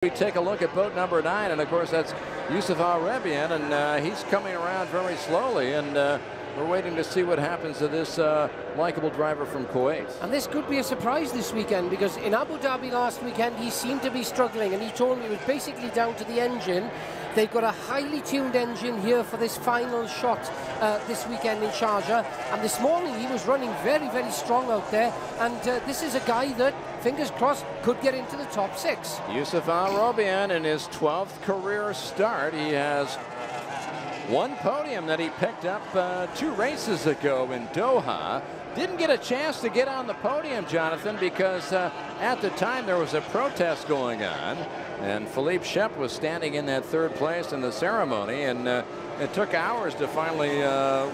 We take a look at boat number 9, and of course that's Yusuf Rubayan, and he's coming around very slowly, and we're waiting to see what happens to this likable driver from Kuwait. And this could be a surprise this weekend, because in Abu Dhabi last weekend he seemed to be struggling, and he told me it was basically down to the engine. They've got a highly tuned engine here for this final shot this weekend in Sharjah, and this morning he was running very, very strong out there, and this is a guy that, fingers crossed, could get into the top 6. Yusuf Rubayan in his 12th career start. He has one podium that he picked up 2 races ago in Doha. Didn't get a chance to get on the podium, Jonathan, because at the time there was a protest going on, and Philippe Shep was standing in that 3rd place in the ceremony, and it took hours to finally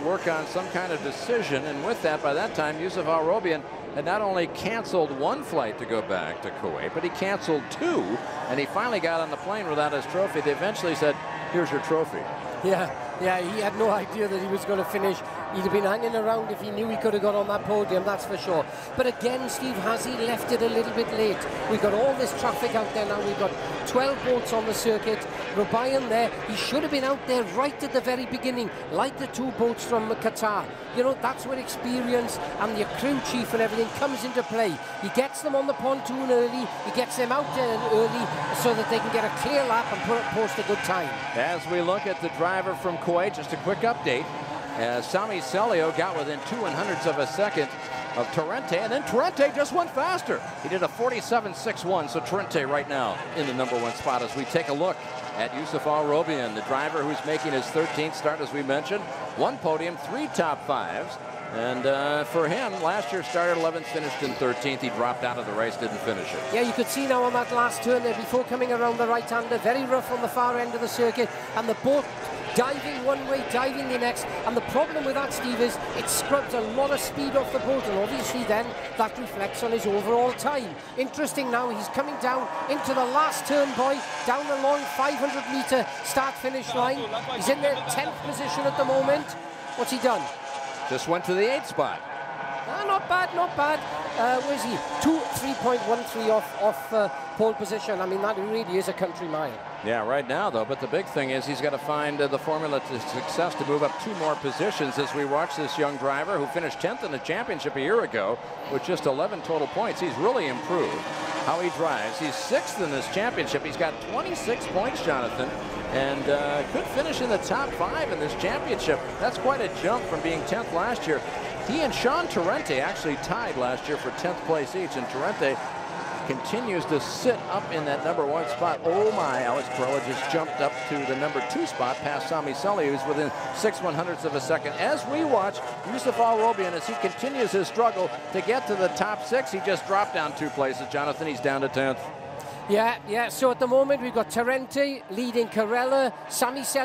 work on some kind of decision. And with that, by that time, Yusuf Rubayan had not only canceled 1 flight to go back to Kuwait, but he canceled 2, and he finally got on the plane without his trophy. They eventually said, "Here's your trophy." Yeah, he had no idea that he was going to finish. He'd have been hanging around if he knew he could have got on that podium, that's for sure. But again, Steve, has he left it a little bit late? We've got all this traffic out there now. We've got 12 boats on the circuit. Rubayan there, he should have been out there right at the very beginning, like the 2 boats from Qatar. You know, that's where experience and your crew chief and everything comes into play. He gets them on the pontoon early, he gets them out there early so that they can get a clear lap and post a good time. As we look at the driver from Kuwait, just a quick update. Sami Celio got within 2/100ths of a second of Torrente, and then Torrente just went faster. He did a 47.61, so Torrente right now in the #1 spot as we take a look at Yusuf Rubayan, the driver who's making his 13th start, as we mentioned. 1 podium, 3 top 5s. And for him, last year started 11th, finished in 13th. He dropped out of the race, didn't finish it. Yeah, you could see now on that last turn there, before coming around the right-hander, very rough on the far end of the circuit, and the boat diving one way, diving the next. And the problem with that, Steve, is it scrubs a lot of speed off the boat, and obviously then that reflects on his overall time. Interesting now, he's coming down into the last turn, boy, down the long 500-meter start-finish line. He's in the 10th position at the moment. What's he done? Just went to the 8th spot. Not bad, not bad. Where's he? 3.13 off pole position. I mean, that really is a country mile. Yeah, right now, though. But the big thing is he's got to find the formula to success to move up 2 more positions as we watch this young driver who finished 10th in the championship a year ago with just 11 total points. He's really improved how he drives. He's 6th in this championship. He's got 26 points, Jonathan, and could finish in the top 5 in this championship. That's quite a jump from being 10th last year. He and Sean Torrente actually tied last year for 10th place each, and Torrente continues to sit up in that #1 spot. Oh my, Alex Perella just jumped up to the #2 spot past Sami Celio, who's within 6/100ths of a second. As we watch Yusuf Rubayan as he continues his struggle to get to the top 6, he just dropped down 2 places, Jonathan. He's down to 10th. Yeah, so at the moment we've got Torrente leading Carella, Sami Celio